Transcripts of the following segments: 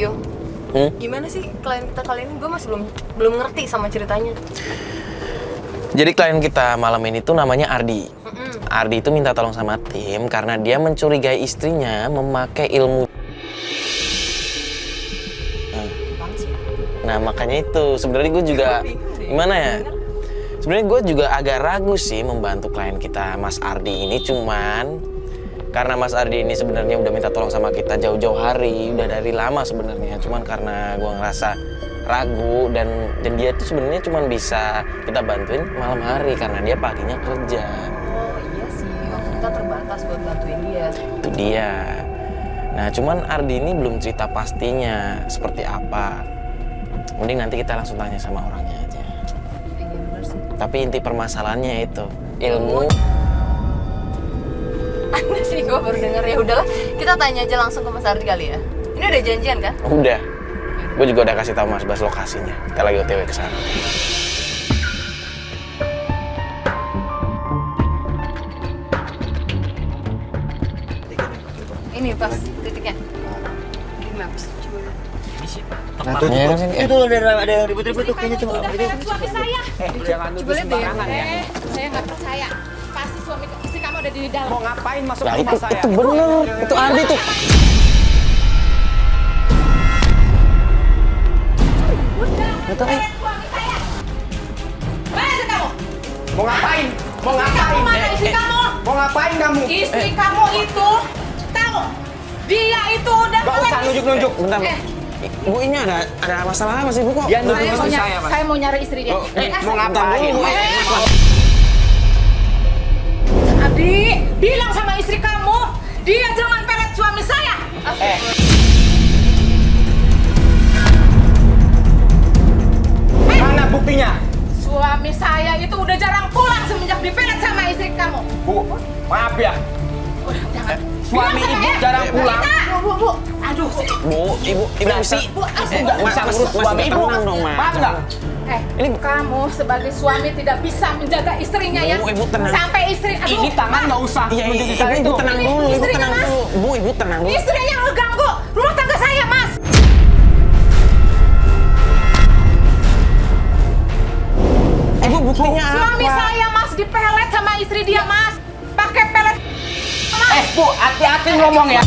Yo, gimana sih klien kita kali ini? Gue masih belum ngerti sama ceritanya. Jadi klien kita malam ini tuh namanya Ardi. Ardi itu minta tolong sama tim karena dia mencurigai istrinya memakai ilmu. Nah makanya itu sebenarnya gue juga gimana ya? Sebenarnya gue juga agak ragu sih membantu klien kita Mas Ardi ini, cuman karena Mas Ardi ini sebenarnya udah minta tolong sama kita jauh-jauh hari, udah dari lama sebenarnya. Cuman karena gue ngerasa ragu dan dia tuh sebenarnya cuman bisa kita bantuin malam hari karena dia paginya kerja. Oh iya sih, waktu kita terbatas buat bantuin dia. Itu dia. Nah cuman Ardi ini belum cerita pastinya seperti apa. Mending nanti kita langsung tanya sama orangnya aja. Iya bener sih. Tapi inti permasalahannya itu ilmu. Aneh sih, gue baru denger. Ya udahlah, kita tanya aja langsung ke Mas Ardi kali ya. Ini udah janjian kan? Udah. Gue juga udah kasih tahu Mas Bas lokasinya. Kita lagi OTW ke sana. Ini pas titiknya. Di Maps. Coba lihat. Nah, tuh, itu ada yang ribut-ribut tuh kayaknya cuma udah pelet suami saya. jangan nuduh sembarangan ya. Saya nggak percaya. Pasti suami istri kamu ada di dalam. Mau ngapain masuk Nah ke rumah saya? itu bener. Itu Ardi tuh. Udah pelet suami saya. Mana sih kamu? Mau ngapain? Mau Istri ngapain? kamu mana istri kamu? Mau ngapain kamu? Istri kamu itu tahu? Dia itu udah Gak usah nunjuk-nunjuk. Bentar. Bu ini ada masalah apa sih Bu kok? Dia nuduh Saya mau, istri saya, Mas. saya mau nyari istri dia. Mau ngapain? Adi, bilang sama istri kamu, dia jangan pelet suami saya. Mana buktinya? Suami saya itu udah jarang pulang semenjak dipelet sama istri kamu. Bu, maaf ya. Udah, jangan. Suami Bilang sama ibu ya. jarang pulang. Bu. Aduh, Bu, ibu bisa. Bu, Enggak Mas, usah Mas, urus Mas, suami ibu. tenang dong, Mas. Paham nggak? Ini kamu sebagai suami tidak bisa menjaga istrinya ya. Bu, ibu tenang. Sampai istri, aduh. Ini tangan nggak usah. Iya, menjadi ibu, saya ibu itu. tenang Ini dulu, ibu istrinya, tenang Mas. dulu. Bu, ibu tenang dulu. Istrinya yang ngeganggu rumah tangga saya, Mas. Ibu buktinya Suami apa? saya, Mas, dipelet sama istri dia, Mas. Pakai pelet. Mas. Bu, hati-hati ngomong ya.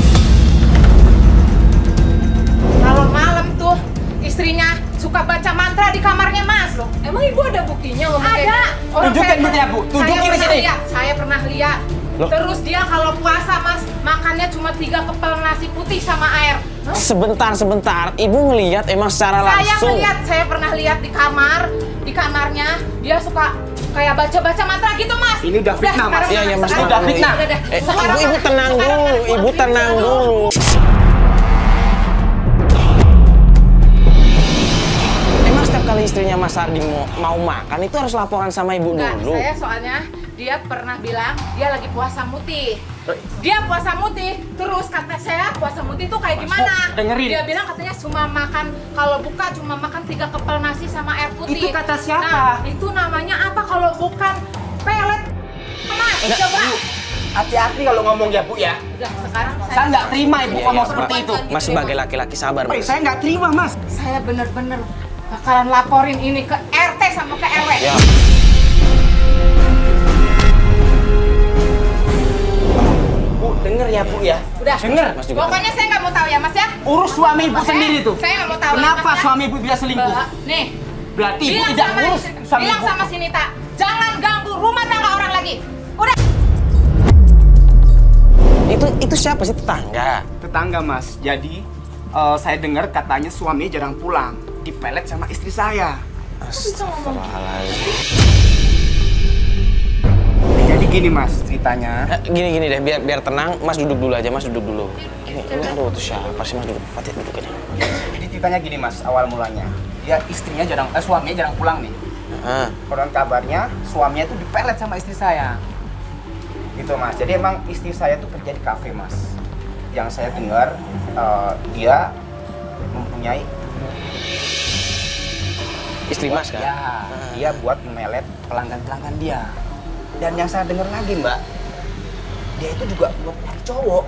Kalau malam tuh istrinya suka baca mantra di kamarnya, Mas. Loh, Emang ibu ada buktinya ngomong kayak ada. gitu? Orang Tunjukin saya buktinya, Bu. Tunjukin saya di pernah sini. lihat, saya pernah lihat. Loh. Terus dia kalau puasa, Mas, makannya cuma 3 kepel nasi putih sama air. Sebentar. Ibu ngelihat emang secara Saya langsung. ngeliat, saya pernah lihat di kamarnya dia suka kayak baca-baca mantra gitu, Mas. Ini udah fitnah, Mas. sekarang Iya, iya, Mas, sekarang- udah fitnah. Udah. Ibu tenang dulu, ibu tenang dulu. Emang setiap kali istrinya Mas Ardi mau makan itu harus laporan sama ibu Enggak, dulu. saya soalnya dia pernah bilang dia lagi puasa mutih. Dia puasa mutih, terus kata saya puasa mutih itu kayak gimana? Bu, dengerin. Dia bilang katanya cuma makan, kalau buka cuma makan 3 kepel nasi sama air putih. Itu kata siapa? Nah, itu namanya apa kalau bukan pelet? Mas, coba. Hati-hati kalau ngomong ya, Bu ya. Udah, sekarang Saya nggak terima ibu Iya, ngomong iya, seperti itu. Mas sebagai laki-laki sabar, Mas. Saya nggak terima, Mas. saya bener-bener bakalan laporin ini ke RT sama ke RW. Ya. Bu, denger ya, Bu ya. Udah. Denger. Mas juga Pokoknya saya nggak mau tahu ya, Mas ya. Urus suami ibu sendiri tuh. Saya nggak mau tahu. ya, Kenapa Mas, ya. suami ibu bisa selingkuh? Nih, Berarti ibu bilang tidak sama urus istri- suami bilang ibu. sama si Nita, jangan ganggu rumah tangga orang lagi. Udah. Itu siapa sih, tetangga? Tetangga, Mas. Jadi saya dengar katanya suami jarang pulang. Dipelet sama istri saya. Astagfirullahaladzim. Jadi gini, Mas, ceritanya. Gini deh, biar tenang. Mas duduk dulu aja, Mas duduk dulu. Ini aduh, itu siapa sih, Mas duduk? Fatih duduk aja. Jadi ceritanya gini, Mas, awal mulanya. Dia istrinya suaminya jarang pulang nih. Ah, Konon kabarnya suaminya itu dipelet sama istri saya. Gitu, Mas. Jadi emang istri saya tuh kerja di kafe, Mas. Yang saya dengar dia mempunyai istri Mas kan? ya, dia buat memelet pelanggan-pelanggan dia. Dan yang saya dengar lagi, Mbak, dia itu juga buat nyari cowok.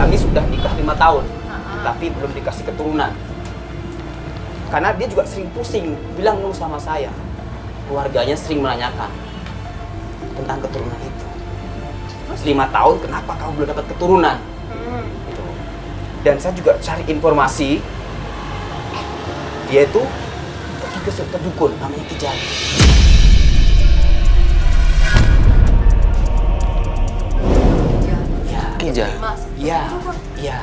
kami sudah nikah 5 tahun, tapi belum dikasih keturunan. Karena dia juga sering pusing, bilang dulu sama saya. Keluarganya sering menanyakan tentang keturunan itu. 5 tahun, kenapa kamu belum dapat keturunan? Gitu. Dan saya juga cari informasi, dia itu pergi ke dukun, namanya Kijani. Kijani. Iya.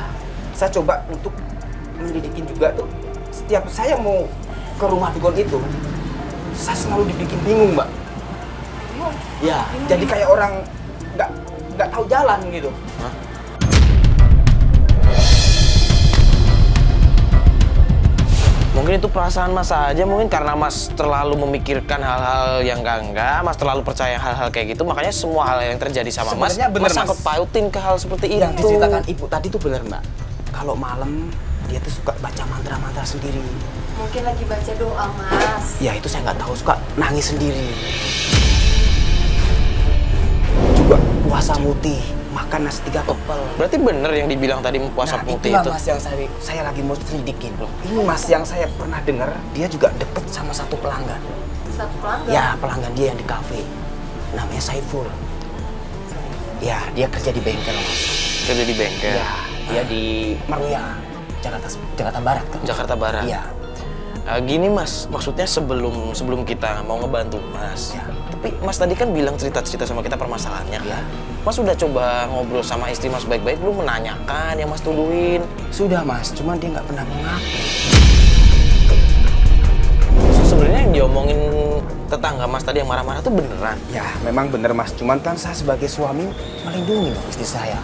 Saya coba untuk menyelidikin juga tuh. Setiap saya mau ke rumah dukun itu, saya selalu dibikin bingung, Mbak. Ya, jadi kayak orang nggak tahu jalan gitu. Hah? Mungkin itu perasaan Mas aja, mungkin karena Mas terlalu memikirkan hal-hal yang enggak, Mas terlalu percaya hal-hal kayak gitu, makanya semua hal yang terjadi sama Mas, Sebenarnya bener, Mas sangkut pautin ke hal seperti itu. Yang diceritakan ibu tadi tuh bener, Mbak. Kalau malam dia tuh suka baca mantra-mantra sendiri. Mungkin lagi baca doa, Mas. Ya itu saya nggak tahu, suka nangis sendiri. Juga puasa mutih, makan nasi 3 kepel. Berarti bener yang dibilang tadi puasa putih itulah itu. Mas yang saya lagi mau selidikin loh. Ini Mas yang saya pernah dengar, dia juga deket sama satu pelanggan. Satu pelanggan? Ya, pelanggan dia yang di kafe. Namanya Saiful. Ya, dia kerja di bengkel, Mas. Kerja di bengkel. Ya, dia di Meruya, Jakarta Barat kan? Jakarta Barat. Iya. Gini Mas, maksudnya sebelum kita mau ngebantu Mas, Ya. tapi Mas tadi kan bilang cerita-cerita sama kita permasalahannya Ya. kan? Mas udah coba ngobrol sama istri Mas baik-baik, belum menanyakan yang Mas tuduhin? Sudah Mas, cuman dia nggak pernah mengaku. Sebenarnya yang diomongin tetangga Mas tadi yang marah-marah tuh beneran? Ya, memang bener Mas, cuman kan saya sebagai suami melindungi dong istri saya.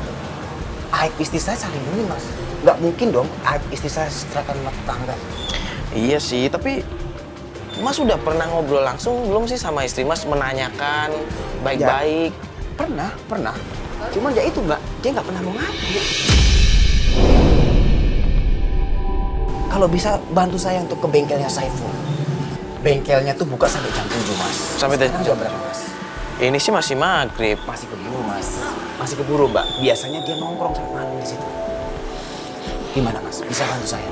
Aib istri saya lindungi Mas. Nggak mungkin dong aib istri saya serahkan sama tetangga. Iya sih, tapi Mas udah pernah ngobrol langsung belum sih sama istri Mas menanyakan baik-baik? Ya, pernah. Cuman ya itu Mbak, dia nggak pernah mengaku. Kalau bisa bantu saya untuk ke bengkelnya Saiful. Bengkelnya tuh buka sampai jam 7 Mas. Sampai Sekarang jam berapa Mas? Ini sih masih maghrib. Masih keburu Mas. Masih keburu Mbak. Biasanya dia nongkrong sampai malam di situ. Gimana Mas? Bisa bantu saya?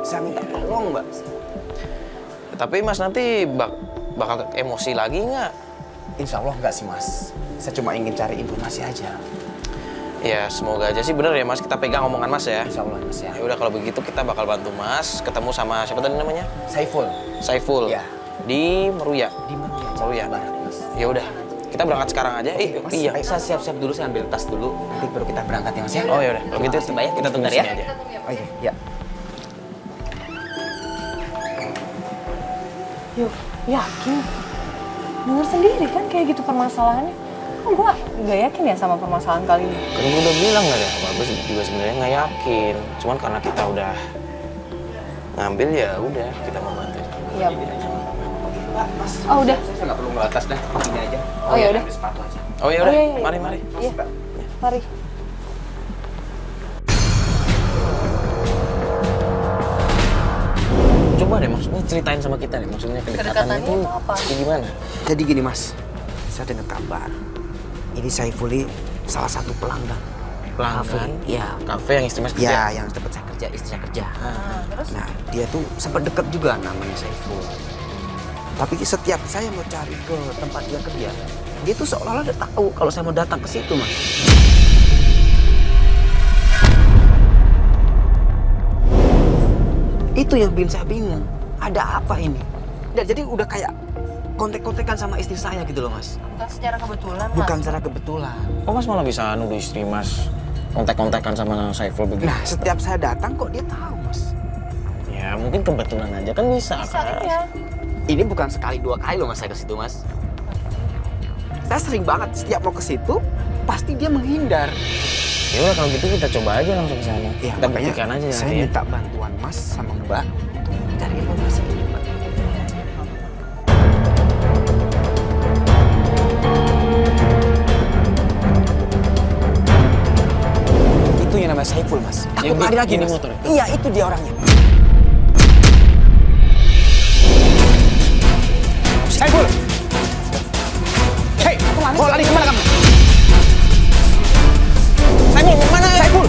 Saya minta tolong Mbak. Tapi Mas nanti bakal emosi lagi nggak? Insya Allah nggak sih Mas. Saya cuma ingin cari informasi aja. Ya semoga aja sih bener ya Mas, kita pegang omongan Mas ya. Insya Allah Mas ya. Ya udah kalau begitu kita bakal bantu Mas ketemu sama siapa tadi namanya? Saiful. Saiful. Ya. Di Meruya. Di mana ya? Meruya. Barat Mas. Ya udah, kita berangkat sekarang aja. Mas, Iya. baik, saya siap-siap dulu, saya ambil tas dulu. Nanti baru kita berangkat ya Mas ya. Oh ya udah, kalau gitu Makasih, Mbak, ya. kita tunggu Bentar sini aja. Oh iya, ya. Yuk, yakin? Dengar sendiri kan kayak gitu permasalahannya. Kok gue nggak yakin ya sama permasalahan kali ini? Kan gue udah bilang nggak ada apa-apa, juga sebenarnya nggak yakin. Cuman karena kita udah ngambil ya udah kita mau bantu. Iya. Mas. Oh udah. Saya nggak perlu ngelas dah, ini aja. Oh, ya udah. Ambil sepatu aja. Oh ya udah, iya, iya. mari. Iya, mari. Coba deh maksudnya ceritain sama kita nih, maksudnya kedekatan Kedekatannya itu itu apa? kayak gimana? Jadi gini Mas, saya dengar kabar. Ini Saiful ini salah satu pelanggan. Pelanggan? Iya. Kafe yang istri Mas kerja? Ya, yang tempat saya kerja, istri saya kerja. Terus? Nah, dia tuh sempat deket juga namanya Saiful. Tapi setiap saya mau cari ke tempat dia kerja, dia tuh seolah-olah udah tahu kalau saya mau datang ke situ, Mas. Itu yang bikin saya bingung. Ada apa ini? Ya, jadi udah kayak kontek-kontekan sama istri saya gitu loh, Mas. Bukan secara kebetulan, Mas. Bukan secara kebetulan. Kok Mas malah bisa nuduh istri Mas kontak-kontakan sama Saiful begitu? Nah, setiap saya datang kok dia tahu, Mas. Ya mungkin kebetulan aja kan bisa Bisa kan? ya. Ini bukan sekali dua kali loh Mas saya ke situ, Mas. Saya sering banget setiap mau ke situ pasti dia menghindar. Ya udah kalau gitu kita coba aja langsung ke sana. Ya, Kita makanya buktikan aja saya nanti ya. minta bantuan Mas sama Mbak untuk cari informasi ini, Mbak. Itu yang namanya Saiful, Mas. Takut Yang lari lagi, di Mas. motor ya? Iya, itu dia orangnya. Saiful! Hei, mau lari kemana kamu? Saiful, mau kemana? Saiful!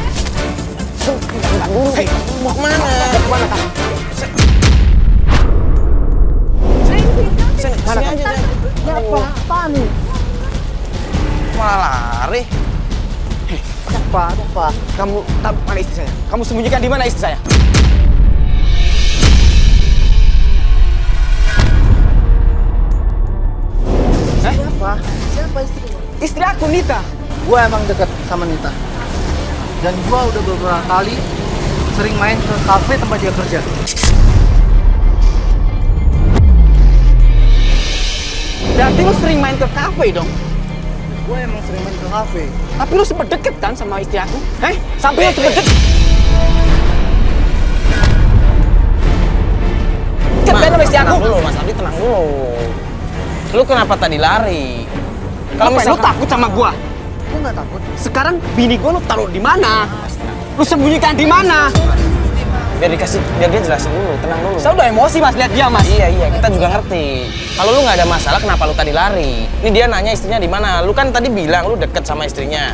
Ari? Apa? Kamu tahu mana istri saya? Kamu sembunyikan di mana istri saya? Siapa istrimu? Istri aku, Nita. Gua emang deket sama Nita. Dan gua udah beberapa kali sering main ke kafe tempat dia kerja. Berarti lu sering main ke kafe dong? Gua emang sering main ke kafe. Tapi lu sempet deket kan sama istri aku? Sampai lu sempet deket? Deket kan sama istri aku? Tenang dulu, Mas Ardi, tenang dulu. Lu kenapa tadi lari? Kalau misalnya lu takut sama gua, Gua nggak takut. sekarang bini gua lu taruh di mana? Lu sembunyikan di mana? biar dia jelasin dulu, tenang dulu. Saya udah emosi mas, lihat dia mas. Iya, kita juga ngerti. Kalau lu nggak ada masalah, kenapa lu tadi lari? Ini dia nanya istrinya di mana. Lu kan tadi bilang lu deket sama istrinya.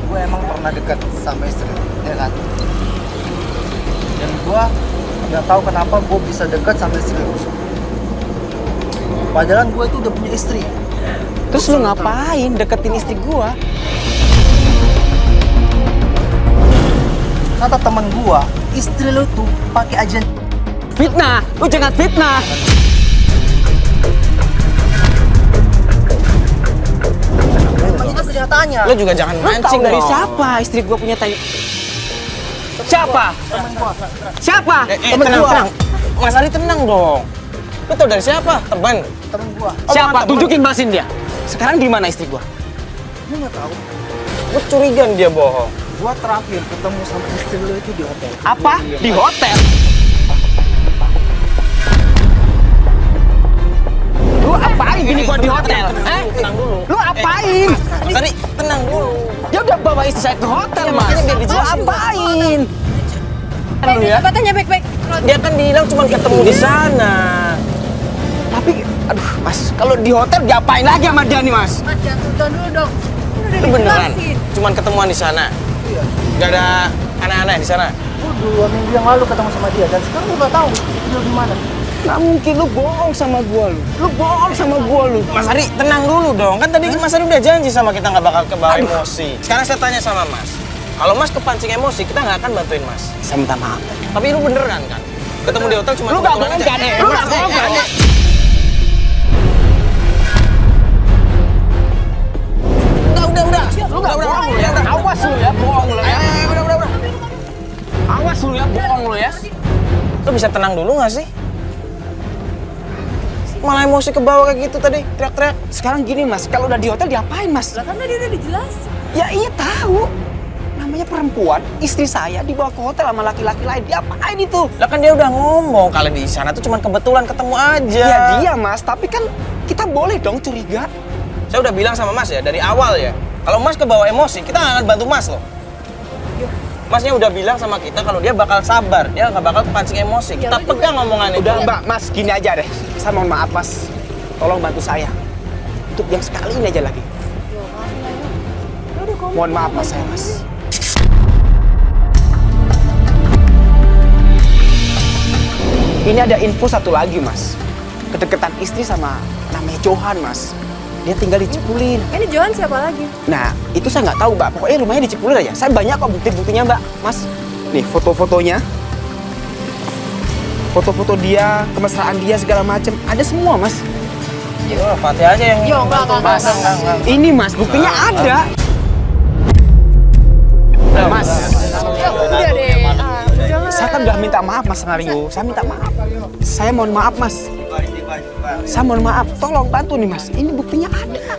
Gua emang pernah deket sama istri, ya kan? Dan gua nggak tahu kenapa gua bisa deket sama istri. Padahal gua itu udah punya istri. Terus lu ngapain deketin istri gua? Kata teman gua, istri lu tuh pakai ajen. Fitnah, lu jangan fitnah. Emang itu kenyataannya. Lu juga jangan Lu mancing tahu dari dong. siapa istri gua punya tanya? Siapa? Temen gua. Siapa? Temen tenang. Mas Ari tenang dong. Lu tau dari siapa? Teman. Temen gua. Siapa? temen. Tunjukin masin dia. Sekarang di mana istri gua? Gua nggak tahu. Lu curiga dia bohong. Gua terakhir ketemu sama istri lu itu di hotel. Apa? Di hotel? Lu apain gini gua di hotel? Tenang dulu. Lu apain? Mas Ari, tenang dulu. Dia udah bawa istri saya ke hotel, Ya, Mas. makanya biar Lu dijelasin. apain? Lu ya? Tanya baik-baik. Dia kan bilang cuma ketemu di sana. Tapi, aduh, Mas, kalau di hotel diapain lagi sama dia nih, Mas? Mas, jangan dulu dong. Udah Itu beneran. dijelasin. Cuman ketemuan di sana. Iya. Gak ada aneh-aneh di sana. Gua 2 minggu yang lalu ketemu sama dia dan sekarang gua nggak tahu dia di mana. Nggak mungkin lu bohong sama gua lu. Lu bohong sama gua lu. Mas Ari, tenang dulu dong. Kan tadi Mas Ari udah janji sama kita nggak bakal kebawa emosi. Sekarang saya tanya sama Mas. Kalau Mas kepancing emosi, kita nggak akan bantuin Mas. Saya minta maaf. Tapi lu beneran kan? Ketemu di hotel cuma Lu nggak kebetulan bohong aja. kan? Lu nggak bohong kan? Udah. Lu nggak bohong lu ya. Awas lu ya, bohong lu ya. Udah. Awas lu ya, bohong lu ya. Lu bisa tenang dulu nggak sih? Malah emosi ke bawah kayak gitu tadi, teriak-teriak. Sekarang gini, Mas, kalau udah di hotel diapain, Mas? Lah kan tadi udah dijelasin. Ya iya tahu. Namanya perempuan, istri saya dibawa ke hotel sama laki-laki lain. Diapain itu? Lah kan dia udah ngomong kalau di sana tuh cuma kebetulan ketemu aja. Ya dia, Mas, tapi kan kita boleh dong curiga. Saya udah bilang sama Mas ya dari awal ya. Kalau Mas kebawa emosi, kita nggak akan bantu Mas loh. Masnya udah bilang sama kita kalau dia bakal sabar, dia nggak bakal kepancing emosi. Kita pegang omongannya. Udah, Mbak, Mas, gini aja deh. Saya mohon maaf, Mas. Tolong bantu saya. Untuk yang sekali ini aja lagi. Mohon maaf, Mas, saya, Mas. Ini ada info satu lagi, Mas. Kedekatan istri sama namanya Johan, Mas. Dia tinggal di Cipulir. Ini Johan siapa lagi? Nah, itu saya nggak tahu, Mbak. Pokoknya rumahnya di Cipulir aja. Saya banyak kok bukti-buktinya, Mbak. Mas, nih foto-fotonya. Foto-foto dia, kemesraan dia, segala macem. Ada semua, Mas. Yo, Fatih aja yang Yo, enggak. Ini, Mas, buktinya ada. Nah, Mas, Udah deh. Jangan. saya kan udah minta maaf, Mas Mario. Saya minta maaf. Saya mohon maaf, Mas. Saya mohon maaf. Tolong bantu nih, Mas. Ini buktinya ada.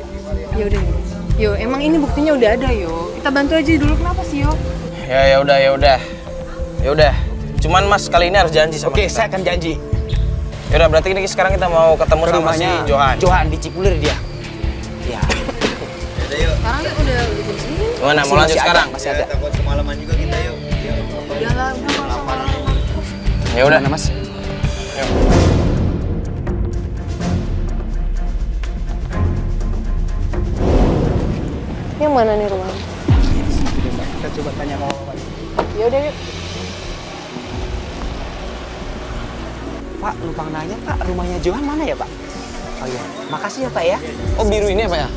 Ya udah. Yo, emang ini buktinya udah ada, yo. Kita bantu aja dulu, kenapa sih, yo? Ya udah. Cuman Mas kali ini harus janji sama Oke, kita. saya akan janji. Ya udah, berarti ini sekarang kita mau ketemu Ke sama si rumahnya Johan. Johan di Cipulir dia. Ya. Sekarang udah jam segini. Gimana? Mau lanjut sekarang? Masih ada. Takut semalaman juga kita yuk. Udah lah, udah nggak usah lama-lama. Ya udah. Gimana, Mas? Yuk. Yang mana nih rumahnya? Kita coba tanya ke Pak. Ya udah, yuk. Pak, lupa nanya, Pak. Rumahnya Johan mana ya, Pak? Oh iya. Makasih ya, Pak ya. Oh, biru ini apa ya?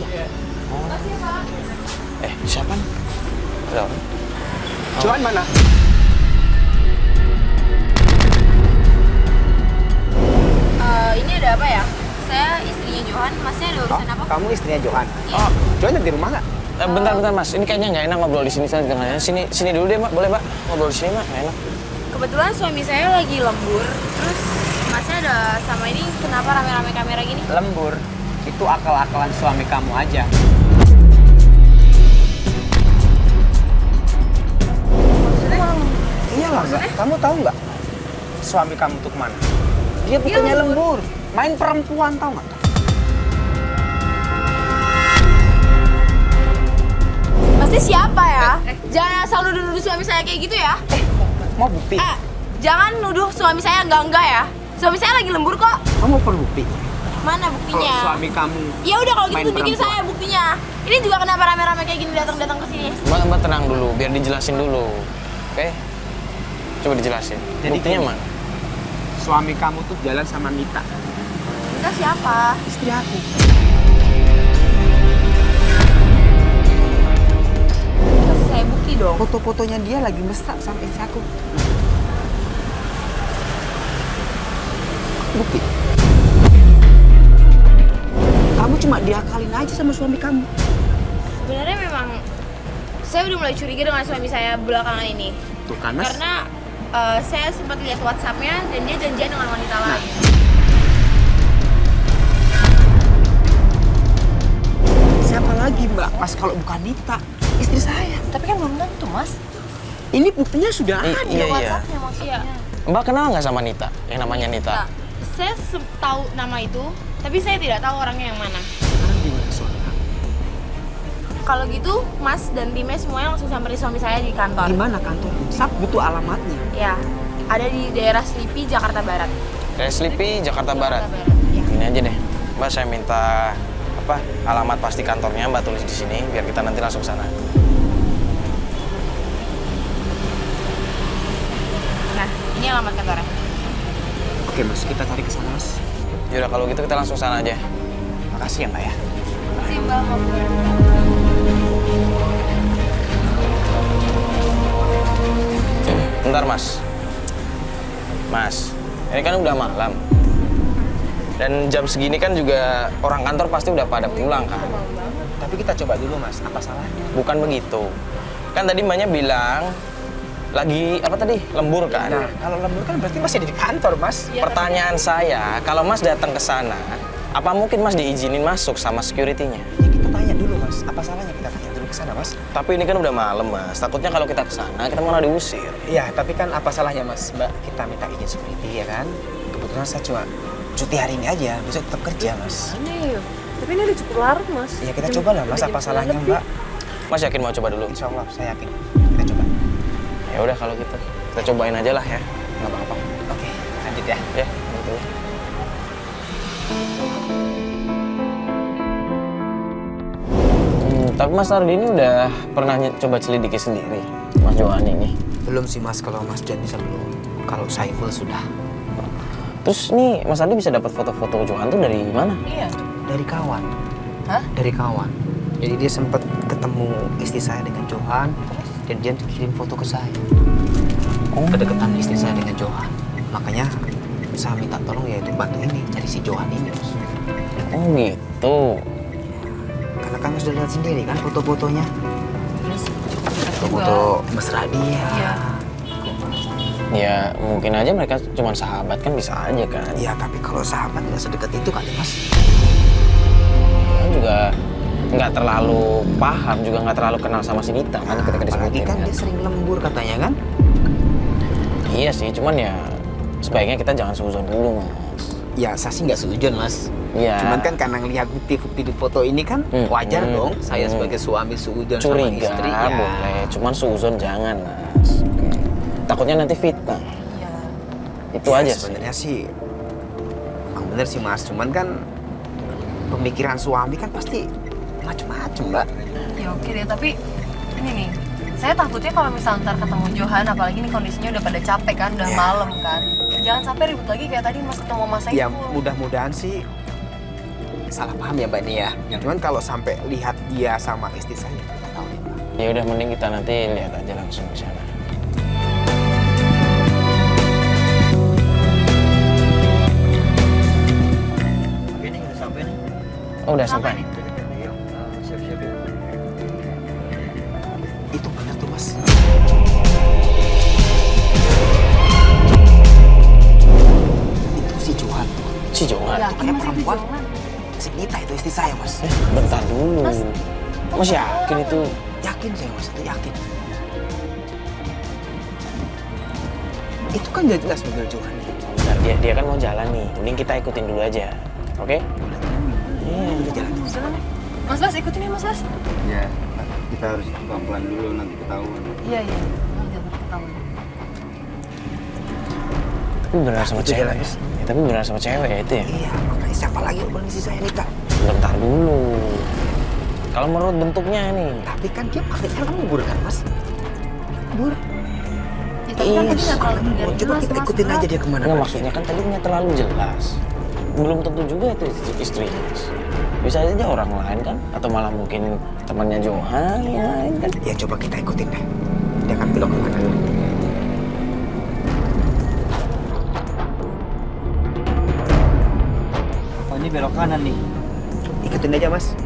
dong. Johan mana? Ini ada apa ya? Saya istrinya Johan, masnya ada urusan apa? Kamu istrinya Johan? Iya. Oh, Johan ada di rumah nggak? Bentar mas, ini kayaknya nggak enak ngobrol di sini. Sini dulu deh, Mak. Boleh, Pak? Ngobrol di sini, Mak. Nggak enak. Kebetulan suami saya lagi lembur, terus masnya ada sama ini kenapa rame-rame kamera gini? Lembur. Itu akal-akalan suami kamu aja. Iya lah, Mbak. Kamu tahu nggak suami kamu tuh kemana? Dia bukannya lembur, main perempuan tahu nggak? Pasti siapa ya? Jangan asal nuduh-nuduh suami saya kayak gitu ya. Mau bukti? Jangan nuduh suami saya enggak ya. Suami saya lagi lembur kok. Kamu perlu bukti? Mana Kalau buktinya? suami kamu Ya udah kalau gitu main tunjukin perempuan. saya buktinya. Ini juga kenapa rame-rame kayak gini datang-datang ke sini? Mbak tenang dulu, biar dijelasin dulu. Oke? Coba dijelasin. Jadi Buktinya gini. mana? Suami kamu tuh jalan sama Mita, Kita siapa? istri aku. Kasih saya bukti dong. Foto-fotonya dia lagi mesra sama istri aku. Bukti. Kamu cuma diakalin aja sama suami kamu. Sebenarnya memang saya udah mulai curiga dengan suami saya belakangan ini. Tuh kan, Mas. Karena saya sempat lihat WhatsApp-nya dan dia janjian dengan wanita lain. Siapa lagi, Mbak? Mas kalau bukan Nita, istri saya. Tapi kan belum tentu, Mas. Ini buktinya sudah ada. Iya. WhatsApp-nya maksudnya. Mbak kenal nggak sama Nita? Yang namanya Nita? Nah, saya tahu nama itu, tapi saya tidak tahu orangnya yang mana. Sekarang gimana suami kamu? Kalau gitu, Mas dan timnya semuanya langsung samperin suami saya di kantor. Di mana kantor? Saya butuh alamatnya. Ya, ada di daerah Selipi, Jakarta Barat. Dari Selipi, Jakarta Barat. Ya. Ini aja deh, Mbak saya minta alamat pasti kantornya Mbak tulis di sini biar kita nanti langsung ke sana. Nah, ini alamat kantornya. Oke, Mas, kita cari ke sana, Mas. Yaudah kalau gitu kita langsung sana aja. Makasih ya, Mbak ya. Terima kasih, Mbak. Bentar Mas. Mas, ini kan udah malam. Dan jam segini kan juga orang kantor pasti udah pada pulang kan. Tapi kita coba dulu, Mas. Apa salahnya? Bukan begitu. Kan tadi Mbaknya bilang lagi apa tadi? Lembur kan? Nah, kalau lembur kan berarti masih ada di kantor, Mas. Pertanyaan saya, kalau Mas datang ke sana, apa mungkin Mas diizinin masuk sama security-nya? Ya, kita tanya dulu, Mas. Apa salahnya kita tanya dulu ke sana, Mas? Tapi ini kan udah malam, Mas. Takutnya kalau kita ke sana, kita malah diusir. Iya, tapi kan apa salahnya, Mas? Mbak, kita minta izin security, ya kan? Kebetulan saya cuma cuti hari ini aja, besok tetap kerja, Mas. Aneh. Tapi ini udah cukup larut, Mas. Ya, kita coba lah, Mas. Apa salahnya, Mbak? Mas yakin mau coba dulu? Insya Allah, saya yakin. Kita coba. Ya udah kalau gitu, kita cobain aja lah ya. Nggak apa-apa. Oke, lanjut ya. Ya, gitu. Tapi Mas Ardi ini udah pernah coba selidiki sendiri, Mas Johan ini. Belum sih, Mas. Kalau Mas Jan bisa belum. Kalau Saiful sudah. Terus nih, Mas Ardi bisa dapat foto-foto Johan tuh dari mana? Iya. Dari kawan. Hah? Dari kawan. Jadi dia sempat ketemu istri saya dengan Johan. Dan dia kirim foto ke saya. Kedekatan istri saya dengan Johan. Makanya saya minta tolong ya untuk bantu ini, cari si Johan ini, Mas. Oh gitu. Karena kan Mas udah lihat sendiri kan foto-fotonya. Terus Foto mesra dia. Iya. Ya mungkin aja mereka cuma sahabat kan bisa aja kan. Iya, tapi kalau sahabat nggak sedekat itu kali, Mas. Kan juga nggak terlalu paham, juga nggak terlalu kenal sama si Nita kan ketika Apalagi disebutin kan kan. dia sering lembur katanya kan. Iya sih, cuman ya sebaiknya kita jangan suzon dulu Mas. Ya, saya sih nggak setuju, Mas. Iya. Cuman kan karena ngelihat bukti-bukti di foto ini kan wajar dong saya sebagai suami seujun sama Curiga istri. Ya. boleh, cuman suzon jangan Mas. Takutnya nanti fitnah. Iya. Itu Ya, aja sih. sebenarnya sih emang bener sih, Mas. Cuman kan pemikiran suami kan pasti macem-macem, Mbak. Ya oke deh, tapi ini nih, saya takutnya kalau misalnya ntar ketemu Johan, apalagi nih kondisinya udah pada capek kan, udah Ya. malam kan. Jangan sampai ribut lagi kayak tadi Mas ketemu Mas Saiful. Ya mudah-mudahan sih salah paham ya, Mbak ini ya. Cuman kalau sampai lihat dia sama istri saya, nggak tahu deh, Mbak. Ya udah mending kita nanti lihat aja langsung ke sana. Oke nih, udah sampai nih. Oh, udah sampai. Siap-siap ya. Itu benar tuh mas. Itu si Johan. Si Johan. Itu kayak perempuan. Si Nita itu istri saya mas. Bentar dulu. Mas yakin itu? Yakin saya mas, itu yakin. Itu kan jelas mobil Johan. Bentar, dia kan mau jalan nih. Mending kita ikutin dulu aja. Oke? Iya, udah jalan. Mas ikutin ya Mas. Ya, kita harus pelan-pelan dulu nanti ketahuan. Iya. Jangan ketahuan. Tapi beneran sama Itu cewek. jalan, Mas. Ya, tapi beneran sama cewek ya itu ya? Iya, makanya siapa lagi bukan istri saya Nita. Bentar dulu. Kalau menurut bentuknya nih. Tapi kan dia pakai ngubur kan mas? Ngubur. Ya, tapi kan tadi nggak terlalu terlihat Coba jelas, kita Mas. ikutin aja dia kemana. Nggak, maksudnya kan tadi nggak terlalu jelas. Belum tentu juga itu istrinya, Mas. Bisa aja orang lain kan? Atau malah mungkin temannya Johan yang lain kan? Ya coba kita ikutin deh. Dia akan belok kemana dulu. Oh, ini belok kanan nih. Ikutin aja mas.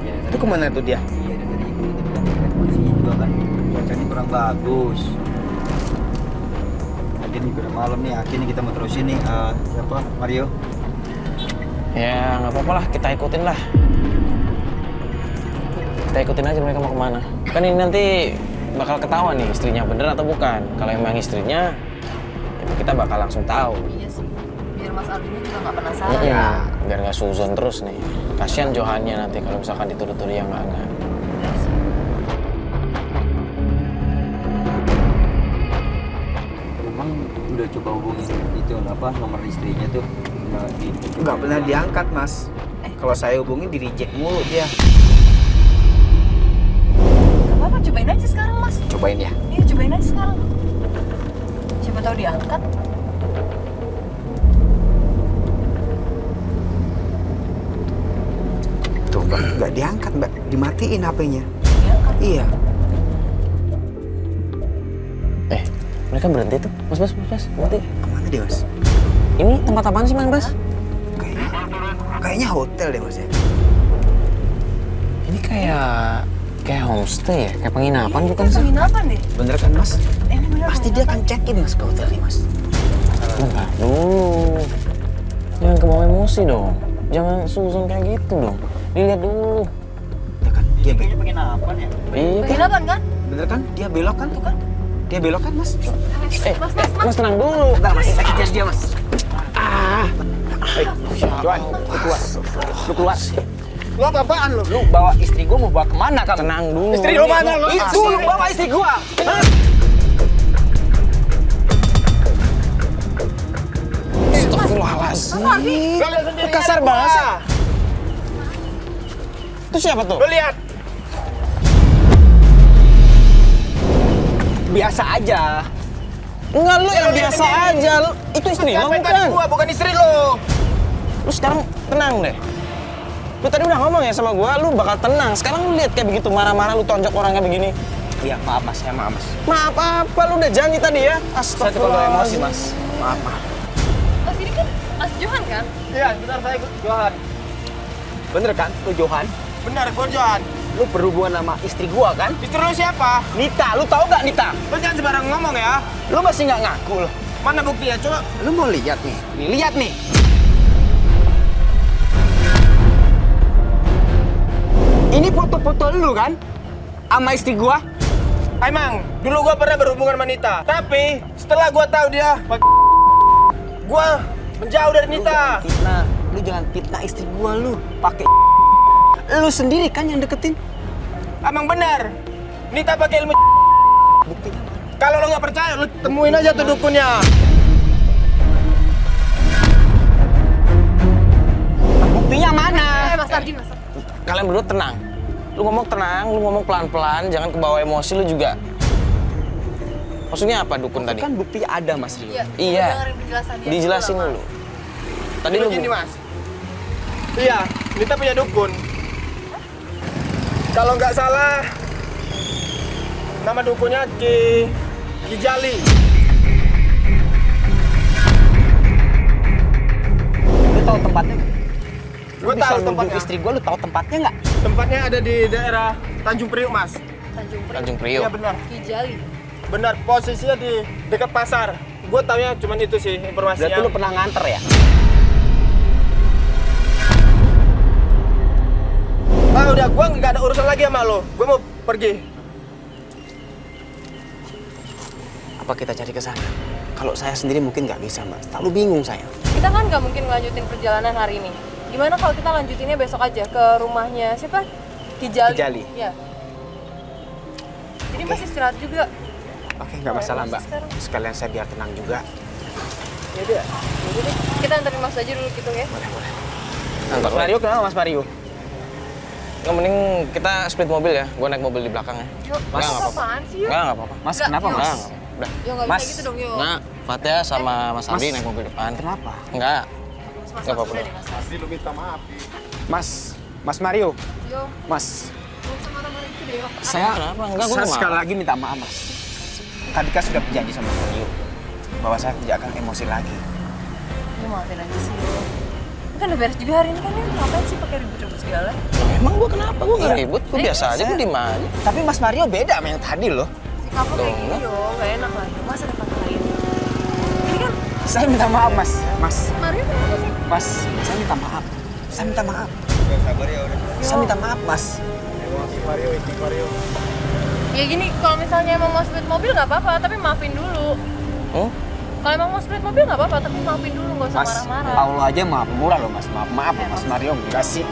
Ya, Itu kemana tuh dia? Iya, dari tadi ikutin kan kondisinya juga kan cuacanya kurang bagus. Lagi nih udah malam nih, akhirnya kita mau terusin nih. Siapa? Mario? Ya nggak apa-apa lah, kita ikutin lah. Kita ikutin aja mereka mau kemana. Kan ini nanti bakal ketahuan nih istrinya bener atau bukan. Kalau emang istrinya, ya kita bakal langsung tahu. Iya sih. Biar Mas Aldino juga nggak penasaran. Iya, biar nggak suzon terus nih. Kasian Johannya nanti kalau misalkan dituduh-tuduh yang nggak. Emang udah coba hubungin itu apa nomor istrinya tuh? Nggak pernah diangkat mas. Kalau saya hubungin di reject mulu dia. Gak apa-apa, cobain aja sekarang Mas. Cobain ya. Iya, cobain aja sekarang. Siapa tahu diangkat. Tuh mbak, nggak diangkat mbak. Dimatiin HP-nya. Diangkat. Iya. Mereka berhenti tuh, mas, berhenti. Kemana dia mas? Ini tempat apaan sih, Mas? Kayaknya hotel deh mas ya. Ini kayak homestay ya, kayak penginapan bukan sih? Penginapan deh. Bener kan mas? Ini bener. Pasti dia akan check-in mas ke hotel nih mas. Bentar dulu. Jangan kebawa emosi dong. Jangan suzon kayak gitu dong. Dilihat dulu. Ya kan? Dia Kayaknya penginapan ya? Iya. Penginapan kan? bener kan? Dia belok kan? Tuh kan? Dia belok kan mas? Mas tenang dulu. Bentar mas, saya kejar dia mas. Johan, lu keluar. Lu keluar. Lu apa-apaan lu? Lu bawa istri gua mau bawa kemana kamu? Tenang dulu. Istri lu mana lu? Itu lu bawa istri gua. Hah? Astagfirullahaladzim. Lu kasar banget sih. Itu siapa tuh? Lu lihat. Biasa aja. Enggak, lu yang biasa aja. Itu istri lo Sampai bukan? tadi gua bukan istri lu. Lu sekarang tenang deh. Lu tadi udah ngomong ya sama gua, lu bakal tenang. Sekarang lu lihat kayak begitu marah-marah, lu tonjok orangnya begini. Iya, maaf mas, saya maaf mas. Maaf apa? Lu udah janji tadi ya? Saya terlalu emosi mas. Maaf. Mas ini kan Mas Johan kan? Iya, benar saya Johan. Bener kan, lu Johan? Benar, gua Johan. Lu berhubungan sama istri gua kan? Istri lu siapa? Nita, lu tahu gak Nita? Lu jangan sembarang ngomong ya. Lu masih nggak ngaku lu. Mana buktinya? Coba. Lu mau lihat nih? Nih, lihat nih. Ini foto-foto lu kan? Sama istri gua? Emang, dulu gua pernah berhubungan sama Nita. Tapi, setelah gua tahu dia gua menjauh dari Nita. Fitnah. Lu jangan fitnah istri gua lu. Pakai lu sendiri kan yang deketin. Emang benar. Nita pakai ilmu. Buktinya mana? Kalau lo nggak percaya, lo temuin aja tuh dukunnya. Buktinya mana? Mas Ardi, Mas Ardi. Kalian berdua tenang. Lu ngomong tenang, lu ngomong pelan-pelan, jangan kebawa emosi lu juga. Maksudnya apa dukun tadi? Kan buktinya ada mas Rio. Iya. Dengerin penjelasannya Dijelasin dulu lah, dulu. Tadi lu Begini mas. Iya, Nita punya dukun. Kalau nggak salah, Nama dukunya Kijali. Lu tahu tempatnya nggak? Gue tahu tempatnya. Istri gue, lu tahu tempatnya nggak? Tempatnya ada di daerah Tanjung Priuk, Mas. Tanjung Priok. Iya benar. Kijali. Benar, posisinya di dekat pasar. Gue taunya cuma itu sih informasinya. Berarti lu pernah nganter ya? Ah udah, gue nggak ada urusan lagi sama lo. Gue mau pergi. Apa kita cari ke sana? Kalau saya sendiri mungkin nggak bisa, Mbak. Terlalu bingung saya. Kita kan nggak mungkin ngelanjutin perjalanan hari ini. Gimana kalau kita lanjutinnya besok aja ke rumahnya siapa? Kijali. Kijali. Iya. Jadi masih istirahat juga. Oke, nggak masalah, Mbak. Sekarang. Sekalian saya biar tenang juga. Yaudah deh. Kita anterin Mas aja dulu gitu ya. Boleh, boleh. Antar Mas Mario, kenapa Mas Mario? Nggak, mending kita split mobil ya. Gue naik mobil di belakang ya. Yuk, Mas, Mas apaan sih yuk? Nggak apa-apa. Mas, Nggak, kenapa, yuk. Mas? Nggak, udah. Yo nggak Mas. bisa gitu dong yo. Nah, Fatya sama Mas Ardi Mas. naik mobil depan. Kenapa? Enggak. Mas, Nggak apa-apa. udah deh, Mas. Lu minta maaf. Mas Mario, Yo, Mas. nggak usah marah-marah gitu deh yo. Saya, Kenapa? Enggak, gua saya nggak sekali marah. lagi minta maaf, Mas. Tadi kan sudah berjanji sama Mario bahwa saya tidak akan emosi lagi. Ya maafin aja sih yo. Ini kan udah beres juga hari ini kan ya. Ngapain sih pakai ribut-ribut segala? Emang gue kenapa? Gue nggak Iya. ribut. Gue biasa aja. Gue diem aja. Tapi Mas Mario beda sama yang tadi loh. Sikap lo kayak gini Dong, yo, nggak enak lah yo. Mas ada kata lain. Ini kan Saya minta maaf, Mas. Mas, Mario kenapa sih? Mas, saya minta maaf. Saya minta maaf. Udah sabar ya udah. Saya minta maaf, Mas. Mario. Ya gini, kalau misalnya emang mau split mobil nggak apa-apa, tapi maafin dulu. Hmm? Kalau emang mau split mobil nggak apa-apa, tapi maafin dulu, nggak usah Mas, marah-marah. Paulo aja maaf murah loh, Mas. Maaf loh, Mas Mario. Enggak sih.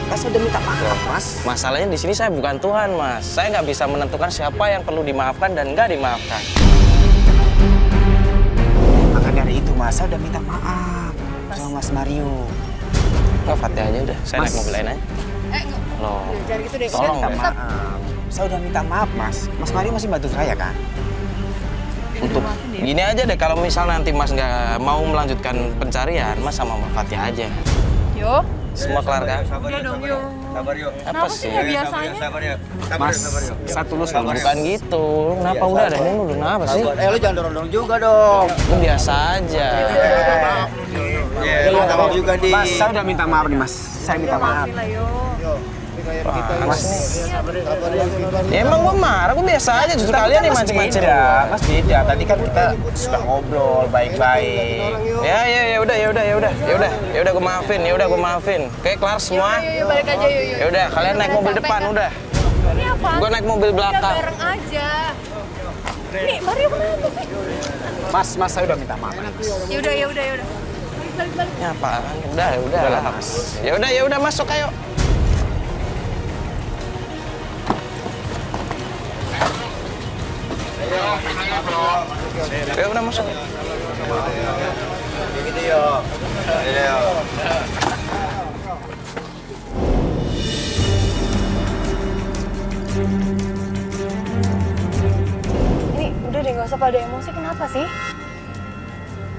Kan saya udah minta maaf, Mas. Masalahnya di sini saya bukan Tuhan, Mas. Saya nggak bisa menentukan siapa yang perlu dimaafkan dan nggak dimaafkan. Maka dari itu, Mas, saya udah minta maaf sama Mas Mario. Nggak, Fatya aja udah. Saya Mas. naik mobil lain aja. Nggak. Loh. Jangan gitu deh. Tolong Minta deh. maaf. Saya udah minta maaf, Mas. Mas Mario masih bantu saya kan? Untuk gini aja deh, kalau misal nanti Mas nggak mau melanjutkan pencarian, Mas sama Mbak Fatya aja. Yo, Semua kelar kan? udah dong yo. Sabar yuk. Apa Kenapa sih sih? nggak biasanya? Sabar ya. Mas, saya tulus loh, Mas. Bukan gitu. Lu kenapa udah ada ini? Lu kenapa sih? Lu jangan dorong-dorong juga dong. Lu biasa aja. Iya, minta maaf juga di. Mas, saya udah minta maaf nih, Mas. Saya minta maaf. Maafin lah yo. Mas, Ya emang gua marah, gua biasa aja. Justru kalian yang mancing-mancing beda. gua. Mas beda. Tadi kan kita sudah ngobrol baik-baik. Ya udah gua maafin. Oke, kelar semua. Yo, balik aja yo. Ya udah, kalian naik mobil depan udah. Ini apa? Gua naik mobil Udah belakang. bareng aja. Nih, Mario kenapa sih? Mas, saya udah minta maaf. Ya udah. Balik. Ya apaan? Udah lah. Mas. Ya udah masuk ayo. Ya udah masuk. Gitu yuk. Ayo. Ini udah deh, nggak usah pada emosi. Kenapa sih?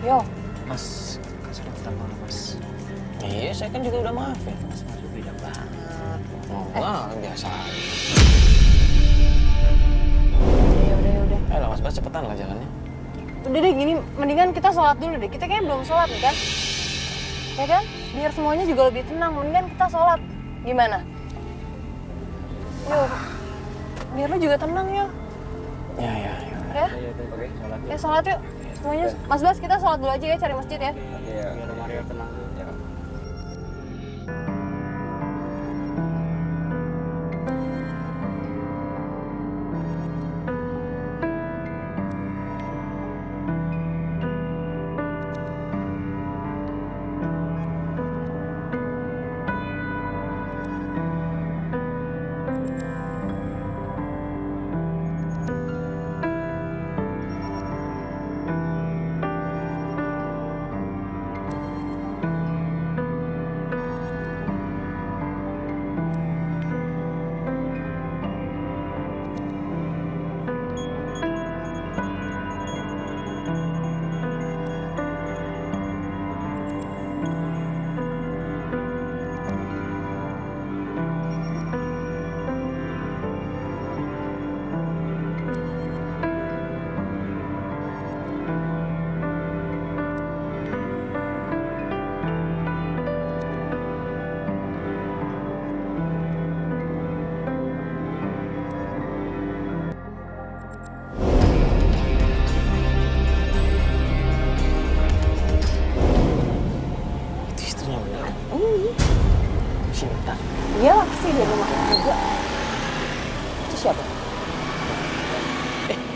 Yo, Mas, kan saya udah minta maaf, Mas. Iya, saya kan juga udah maafin. Mas Mario beda banget. Wah, biasa aja. ya udah. Ayo Mas Bas, cepetan lah jalannya. Udah deh gini, mendingan kita sholat dulu deh. Kita kayaknya belum sholat nih kan? Ya kan? Biar semuanya juga lebih tenang. Mendingan kita sholat. Gimana? Yuk. Biar lu juga tenang ya. Ya. Ya? Ya sholat yuk. Semuanya. Mas Bas, kita sholat dulu aja ya, cari masjid ya. Iya. Biar Mario tenang dulu.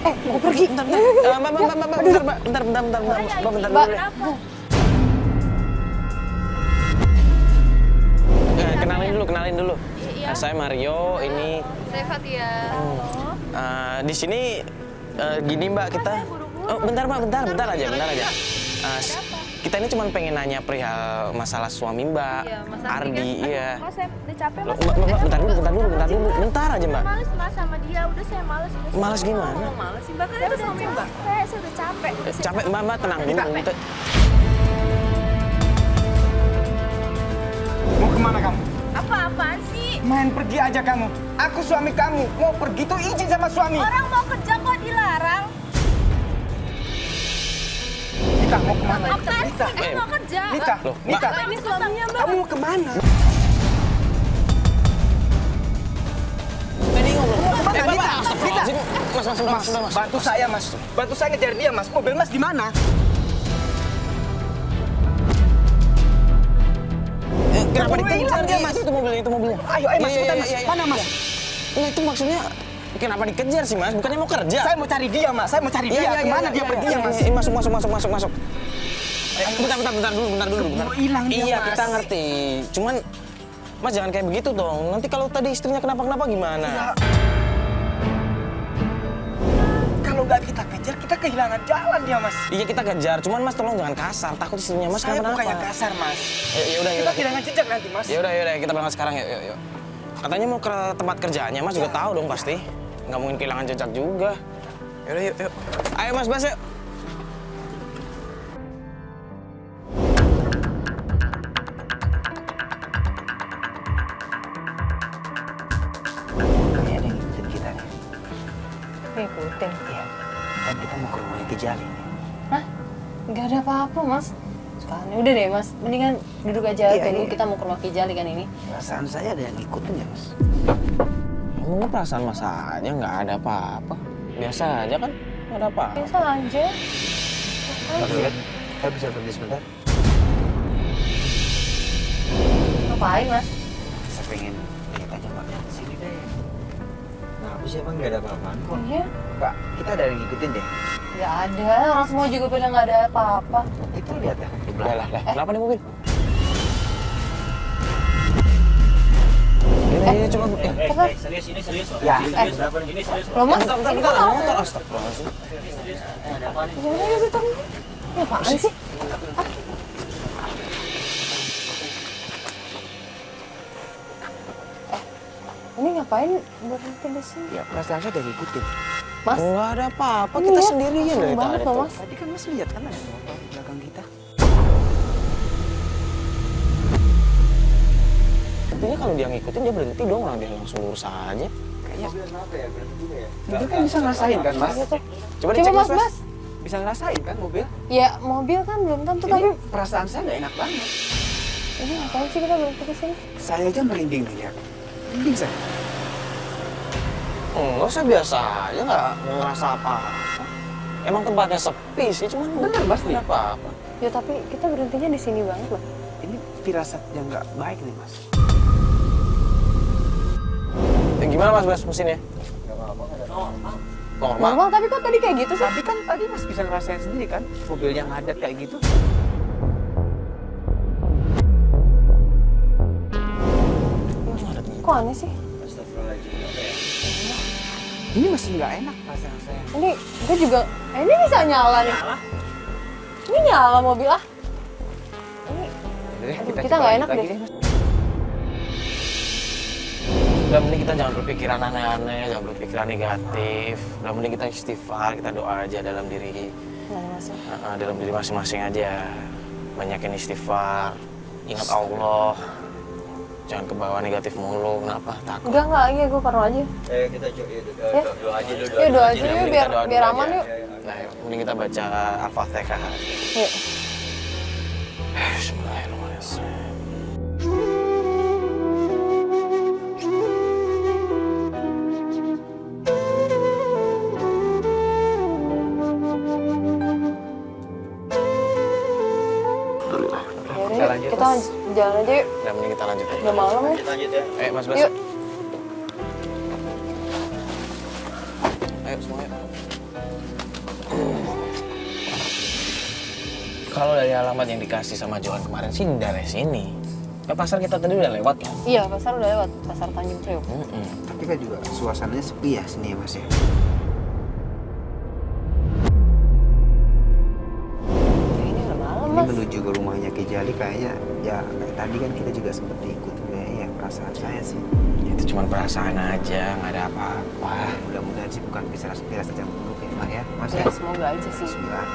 Mau pergi. Bentar, bentar, Mbak, kenalin dulu. Iya. Saya Mario, ini Saya Fatia. di sini gini Mbak kita. Oh, bentar aja. Kita ini cuma pengen nanya perihal masalah suami Mbak, Iya, Mas Ardi, kan? iya. Mas, saya udah capek, Loh, Mas. Mbak, bentar dulu, bentar aja Mbak. Males, Mas, sama dia. Udah saya males. Males gimana? Males sih, Mbak. Saya udah capek. Saya udah capek. Capek Mbak, tenang dulu. Mau kemana kamu? Apa-apaan sih? Main pergi aja kamu. Aku suami kamu. Mau pergi tuh izin sama suami. Orang mau kerja kok dilarang. Lita, mau kemana? Apaan Lita, sih? Mau kerja. Lita, Loh, Lita. Ini suaminya, Mbak. Kamu mau kemana? Mas, Bantu saya, Mas. Bantu saya ngejar dia, Mas. Mobil Mas di mana? kenapa Mobil dikejar hilang dia, dia, Mas. Itu mobilnya. Ayo, Mas, cepetan, Mas. Mana, Mas? Nah, itu maksudnya kenapa dikejar sih, Mas? Bukannya mau kerja? Saya mau cari dia, Mas. Saya mau cari dia. Kemana dia pergi ya, Mas? Masuk. Bentar dulu. Mau hilang dia, Iya, Mas. kita ngerti. Cuman, Mas jangan kayak begitu dong. Nanti kalau tadi istrinya kenapa-kenapa gimana? Ya. Kalau nggak kita kejar, kita kehilangan jalan dia, Mas. Iya, kita kejar. Cuman Mas tolong jangan kasar. Takut istrinya Mas Saya kenapa-napa. bukannya kasar, Mas. Yaudah. Kita kehilangan jejak nanti, Mas. Yaudah, kita berangkat sekarang yuk. Katanya mau ke tempat kerjaannya, Mas juga tahu dong pasti. Nggak mungkin kehilangan jejak juga. Yaudah, yuk. Ayo Mas, yuk. Kayaknya ada yang ngikutin kita nih. ngikutin. Iya. Dan kita mau ke rumahnya Kijali nih. Hah? Nggak ada apa-apa, Mas. Sekarang udah deh, Mas. Mendingan duduk aja. Dulu kita mau ke rumah Kijali kan ini. Perasaan saya ada yang ngikutin ya, Mas. Emangnya perasaan Mas aja nggak ada apa-apa. Biasa aja kan, nggak ada apa. Biasa aja. Mas lihat, saya bisa pergi sebentar. Ngapain, Mas? Saya pengen lihat aja Mbak. Sini deh. Nah, aku sih emang nggak ada apa-apaan kok. Iya. Mbak, kita ada yang ngikutin deh. Nggak ada. Orang semua juga bilang nggak ada apa-apa. Itu lihat ya. Di Lah, belakang. kenapa nih mobil? Ini cuma Ya, Loh, Mas? bentar, Ini kok nggak motor ada? astagfirullahaladzim. Gimana ya, Bitar? Ini apaan sih? Ini ngapain berhenti di sini? ya perasaan saya ada yang ngikutin. Mas? Nggak ada apa-apa, Ini kita ya, sendirian kasian dari banget tadi loh, tuh. Mas. Tadi kan Mas lihat kan ada motor di belakang kita. Artinya kalau dia ngikutin dia berhenti dong, orang dia langsung lurus aja. Kayaknya mobil kan bisa ngerasain kan, Mas? Gitu. Coba dicek Mas, Mas. Bisa ngerasain kan mobil? Ya, mobil kan belum tentu, Ini tapi perasaan saya nggak enak banget. ini ngapain sih kita berhenti di sini? Saya aja merinding nih lihat. Merinding saya. Enggak, saya biasa aja nggak ngerasa apa-apa. Emang tempatnya sepi sih, cuman Bener, Mas, nih. nggak apa-apa. Ya, tapi kita berhentinya di sini banget loh. Ini firasat yang nggak baik nih, Mas. Gimana Mas mesinnya? Normal. Normal, tapi kok tadi kayak gitu sih? Tapi kan tadi Mas bisa ngerasain sendiri kan mobil yang ngadat kayak gitu. Kok aneh sih? Ini masih nggak enak perasaan saya. Ini gue juga, ini bisa nyala nih. Ini nyala mobil ah. Ini Aduh, kita coba nggak lanjut enak lagi deh. Mas. Udah mending kita jangan berpikiran aneh-aneh, jangan berpikiran negatif. Udah mending kita istighfar, kita doa aja dalam diri, dalam diri masing-masing aja. Banyakin istighfar, ingat Allah. Jangan ke bawah negatif mulu, kenapa? Takut. Enggak, iya gue paruh aja. Kita Ya. doa aja dulu. Yuk doa aja Udah, yuk mending biar kita doa biar dulu aman aja. yuk. Nah, mending kita baca Al-Fatihah. Yuk. Bismillahirrahmanirrahim. Ya udah, lanjut, kita Mas. jalan aja yuk. Udah mending kita lanjut aja. Udah malam ya. Lanjut ya. Ayo Mas Bas. Yuk. Ayo semuanya. Kalau dari alamat yang dikasih sama Johan kemarin sih dari sini. Ke pasar kita tadi udah lewat kan? Iya, pasar udah lewat, pasar Tanjung Priok. Tapi kan juga suasananya sepi ya sini ya Mas ya. Ini udah malam, Ini Mas. menuju ke rumahnya Ki Jali kayaknya ya kayak tadi kan kita juga sempat diikut kayaknya ya perasaan saya sih. Itu cuma perasaan aja, nggak ada apa-apa. Mudah-mudahan sih bukan firasat yang buruk ya Mak ya. Mas Ya, ya. semoga aja sih. Bismillah.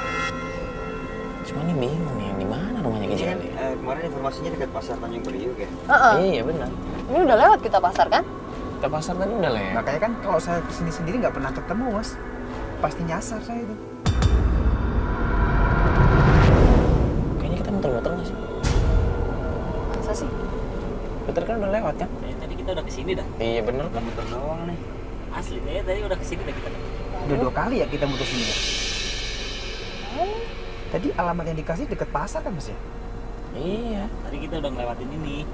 Cuma ini bingung nih, di mana rumahnya Ini kan Kijali? kemarin informasinya dekat pasar Tanjung Priok ya. Heeh. Iya benar. Ini udah lewat kita pasar kan? Kita pasar tadi udah lewat. Makanya kan kalau saya kesini sendiri nggak pernah ketemu Mas. Pasti nyasar saya itu. Kayaknya kita muter-muter nggak sih? Masa sih? Muter kan udah lewat kan? Tadi kita udah kesini dah. Iya bener. Bukan muter doang nih. Asli nih tadi udah kesini dah kita. Udah 2 kali ya kita muter sini ya. Tadi alamat yang dikasih dekat pasar kan Mas ya? Iya. Tadi kita udah ngelewatin ini.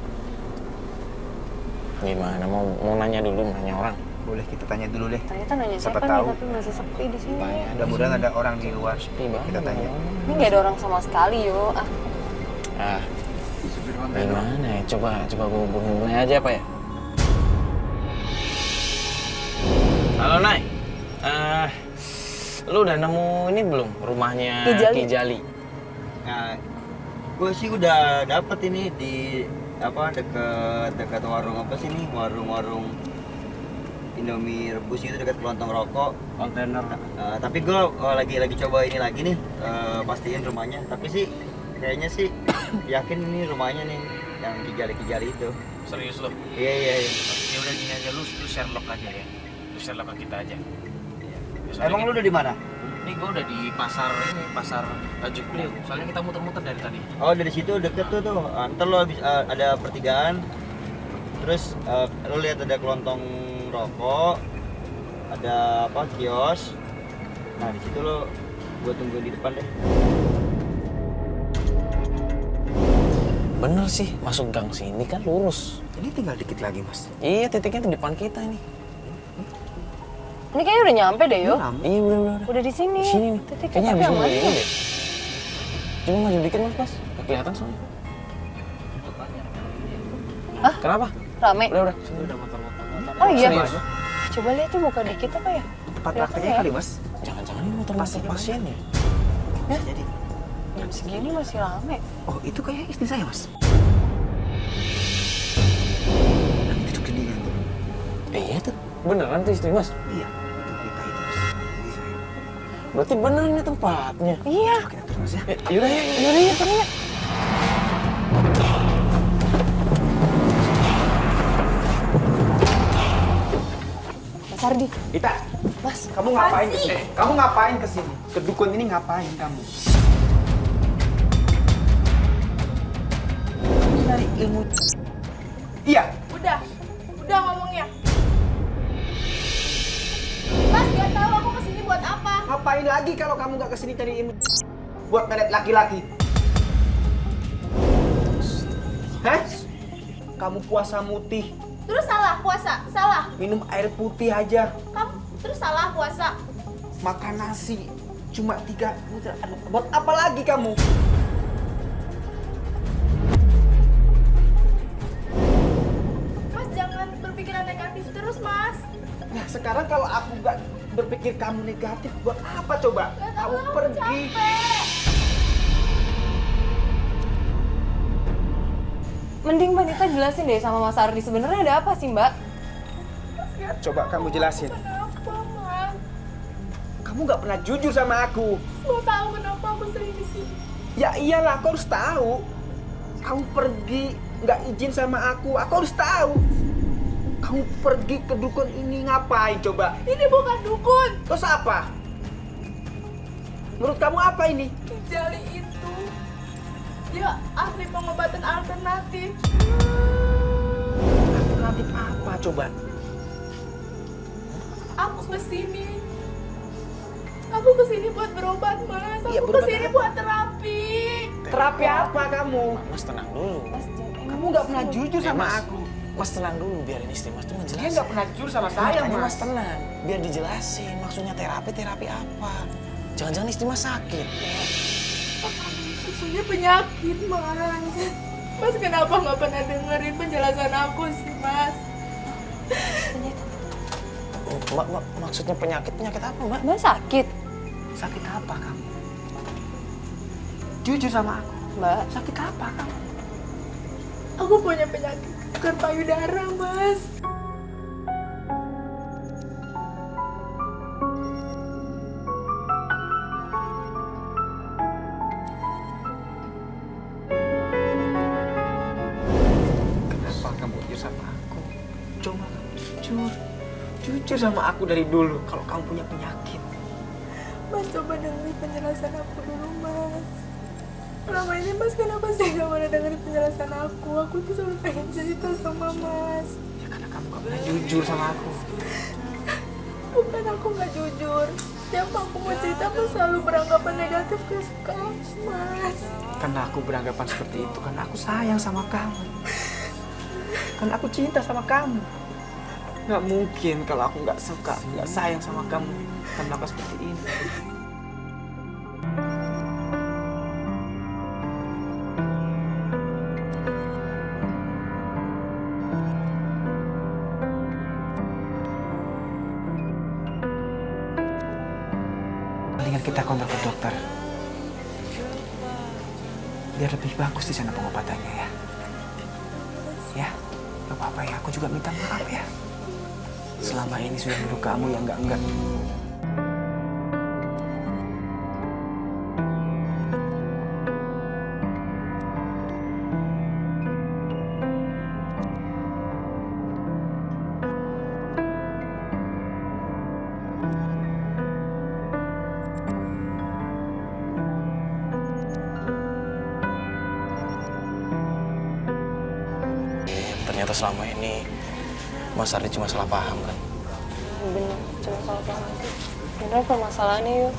Gimana? Mau nanya dulu, nanya orang. Boleh kita tanya dulu deh. Ternyata nanya Siapa siapa nih, tahu. tapi masih sepi di sini. Mudah-mudahan ada orang di luar. Sepi banget. Kita tanya. Ini nggak ada orang sama sekali, yo. Ah, Ah, gimana ya? Coba gue hubungin Nay aja apa ya? Halo Nay. Lu udah nemu ini belum rumahnya Kijali. Kijali? Nah, gue sih udah dapet ini di apa dekat warung apa sih nih, warung Indomie rebus itu dekat kelontong rokok kontainer. Tapi gue lagi coba ini lagi nih, pastiin rumahnya. Tapi sih kayaknya sih yakin ini rumahnya nih yang Kijali itu. Serius lo? Iya. Ya udah gini aja, lu Sherlock aja ya. Lu Sherlock ke kita aja. Emang lu udah di mana? Ini gue udah di pasar Tanjung Priok. Soalnya kita muter-muter dari tadi. Oh, dari situ deket tuh. Ntar lo habis ada pertigaan. Terus lo lihat ada kelontong rokok, ada apa kios. Nah, di situ lo gue tunggu di depan deh. Bener sih, masuk gang sini kan lurus. Ini tinggal dikit lagi Mas. Iya, titiknya di depan kita ini. ini kayaknya udah nyampe deh, yo. Iya, udah. Udah di sini. Di sini nih. Titik Kayaknya tapi habis yang nunggu mana? ini deh. Coba maju dikit mas. Gak kelihatan soalnya. Hah? Kenapa? Rame. Udah. Oh iya. Serius? Coba lihat tuh buka dikit apa ya? Tempat Kelihatan prakteknya ya? kali Mas. Jangan-jangan ini motor pasien ya? Ya? Jadi. Jam segini masih rame. Oh itu kayak istri saya Mas. Lagi duduk sendirian tuh. Iya tuh. Beneran tuh istri mas? Iya. Itu kita itu Mas. Istri saya. Berarti bener ini tempatnya. Iya. Coba kita turun Mas ya. Yaudah. Yaudah, turun ya. Mas Ardi. Ita, Mas, kamu ngapain kesini? Kamu ngapain kesini? Ke dukun ini ngapain kamu? Dari ilmu. Iya, Udah ngomongnya. Mas gak tahu aku kesini buat apa. ngapain lagi kalau kamu nggak kesini cari ilmu buat melet laki-laki? Hah? Kamu puasa mutih, Terus salah puasa, salah. minum air putih aja, Kamu terus salah puasa. makan nasi cuma 3 liter. Buat apa lagi kamu? Mas jangan berpikiran negatif terus, Mas. Nah sekarang kalau aku nggak berpikir kamu negatif, buat apa coba? Gak tahu, Kamu aku pergi. capek. mending Mbak Nita jelasin deh sama Mas Ardi. Sebenarnya ada apa sih, Mbak? Coba kamu jelasin. Kenapa, Mas? Kamu nggak pernah jujur sama aku. Mau tahu kenapa aku sering di sini? Ya iyalah, aku harus tahu. Kamu pergi nggak izin sama aku harus tahu. Kamu pergi ke dukun ini ngapain coba? Ini bukan dukun. Terus apa? Menurut kamu apa ini? Kijali itu dia ahli pengobatan alternatif. Alternatif apa coba? Aku kesini buat berobat, Mas. Iya, Aku berobat kesini apa? buat terapi. Terapi apa kamu? Mas tenang dulu. Mas, jangan Kamu nggak pernah jujur sama Mas. aku. Mas tenang dulu, biarin istri Mas tuh ngejelasin. Dia nggak pernah jujur sama saya, Makanya Mas. Mas tenang, biar dijelasin maksudnya terapi apa. Jangan-jangan istri Mas sakit. Aku punya penyakit, Mas. Mas kenapa nggak pernah dengerin penjelasan aku sih, Mas? Maksudnya penyakit apa, Mbak? Mbak sakit. Sakit apa kamu? Jujur sama aku. Mbak, Sakit apa kamu? Aku punya penyakit kanker payudara, Mas. Kenapa kamu jujur sama aku? Coba kamu jujur. Jujur sama aku dari dulu kalau kamu punya penyakit. Mas coba dengerin penjelasan aku dulu, Mas. Selama ini Mas kenapa sih gak pernah dengerin penjelasan aku? Aku tuh selalu pengen cerita sama Mas. Ya karena kamu gak pernah jujur sama aku. Bukan aku gak jujur. Setiap aku mau cerita, Mas selalu beranggapan negatif ke kamu, Mas. Karena aku beranggapan seperti itu, karena aku sayang sama kamu. Karena aku cinta sama kamu. Gak mungkin kalau aku gak suka, gak sayang sama kamu, kenapa seperti ini? Mendingan kita kontak ke dokter. Biar lebih bagus di sana pengobatannya ya. Ya, gak apa-apa ya. Aku juga minta maaf ya. Selama ini sudah nuduh kamu yang enggak. Ternyata selama ini Mas Ardi cuma salah paham kan? bener, cuma salah paham aja. Bener permasalahannya yuk.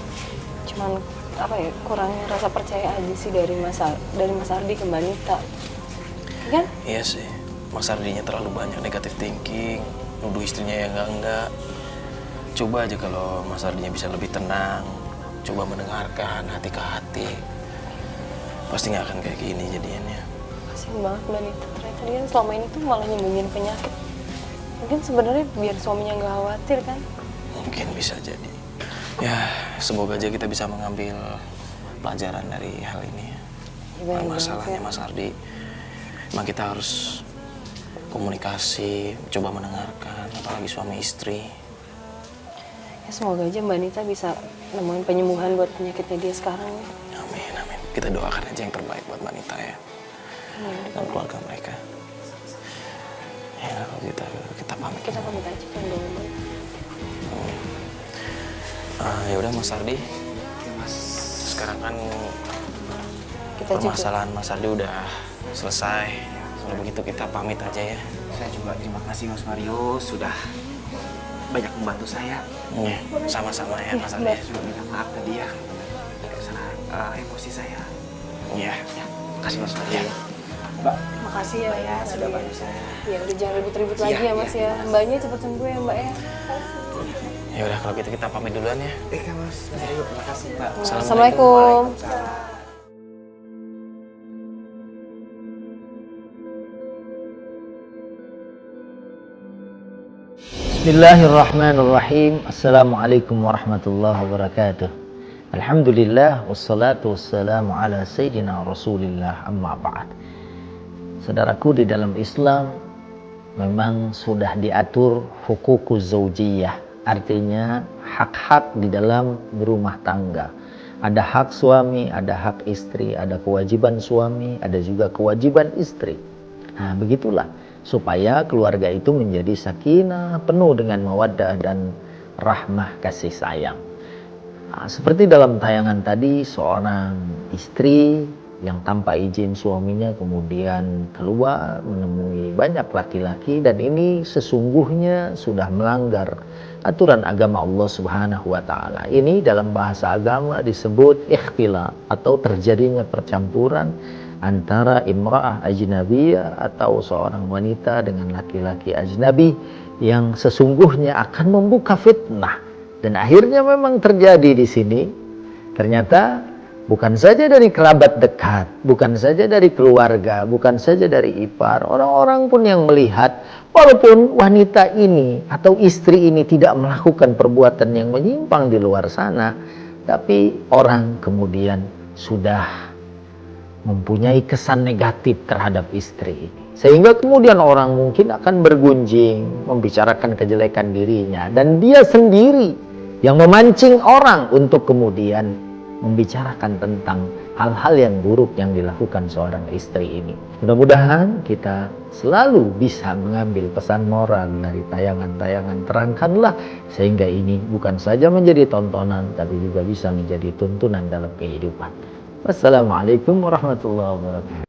Cuman apa ya, kurangnya rasa percaya aja sih dari Mas Ardi ke Mbak Nita. Iya kan? Iya sih, Mas Ardinya terlalu banyak negatif thinking, nuduh istrinya yang enggak. Coba aja kalau Mas Ardinya bisa lebih tenang, coba mendengarkan hati ke hati, pasti nggak akan kayak gini jadinya. Kasian banget Mbak Nita, ternyata dia selama ini tuh malah nyembunyiin penyakit. Mungkin sebenarnya biar suaminya nggak khawatir kan? Mungkin bisa jadi. Ya, semoga aja kita bisa mengambil pelajaran dari hal ini. Ya, Masalahnya Mas Ardi, emang kita harus komunikasi, coba mendengarkan, apalagi suami istri. Ya semoga aja Mbak Nita bisa nemuin penyembuhan buat penyakitnya dia sekarang. Amin, amin. Kita doakan aja yang terbaik buat Mbak Nita ya. Dan keluarga mereka. Ya, kalau kita pamit. Kita pamit aja kan dulu. Ya udah Mas Ardi. Mas. Sekarang kan Kita permasalahan Mas Ardi udah selesai. Kalau begitu kita pamit aja ya. Saya juga terima kasih Mas Mario sudah banyak membantu saya. Iya, sama-sama ya Mas Ardi. Saya juga minta maaf tadi ya karena emosi saya. Iya. Ya, makasih Mas Mario. Mbak, Makasih ya, ya sudah bantu saya. Ya udah jangan ribut-ribut Iya, lagi ya Mas iya. ya. Mbaknya cepet sembuh ya Mbak ya. Ya udah kalau gitu kita pamit duluan ya. Mas Mario, terima kasih Mbak. Assalamualaikum. Bismillahirrahmanirrahim. Assalamualaikum warahmatullahi wabarakatuh. Alhamdulillah wassalatu wassalamu ala sayyidina Rasulillah amma ba'd. Saudaraku, di dalam Islam memang sudah diatur hukukuz zaujiyah, artinya hak-hak di dalam berumah tangga. Ada hak suami, ada hak istri, ada kewajiban suami, ada juga kewajiban istri. Nah, begitulah supaya keluarga itu menjadi sakinah, penuh dengan mawaddah dan rahmah kasih sayang. Nah, seperti dalam tayangan tadi, seorang istri yang tanpa izin suaminya kemudian keluar menemui banyak laki-laki, dan ini sesungguhnya sudah melanggar aturan agama Allah Subhanahu wa taala. Ini dalam bahasa agama disebut ikhtilat atau terjadinya percampuran antara imra'ah ajnabiyah atau seorang wanita dengan laki-laki ajnabi yang sesungguhnya akan membuka fitnah. Dan akhirnya memang terjadi di sini. Ternyata bukan saja dari kerabat dekat, bukan saja dari keluarga, bukan saja dari ipar, orang-orang pun yang melihat, walaupun wanita ini atau istri ini tidak melakukan perbuatan yang menyimpang di luar sana, tapi orang kemudian sudah mempunyai kesan negatif terhadap istri ini. Sehingga kemudian orang mungkin akan bergunjing, membicarakan kejelekan dirinya, dan dia sendiri yang memancing orang untuk kemudian membicarakan tentang hal-hal yang buruk yang dilakukan seorang istri ini. Mudah-mudahan kita selalu bisa mengambil pesan moral dari tayangan-tayangan Terangkanlah, sehingga ini bukan saja menjadi tontonan, tapi juga bisa menjadi tuntunan dalam kehidupan. Wassalamualaikum warahmatullahi wabarakatuh.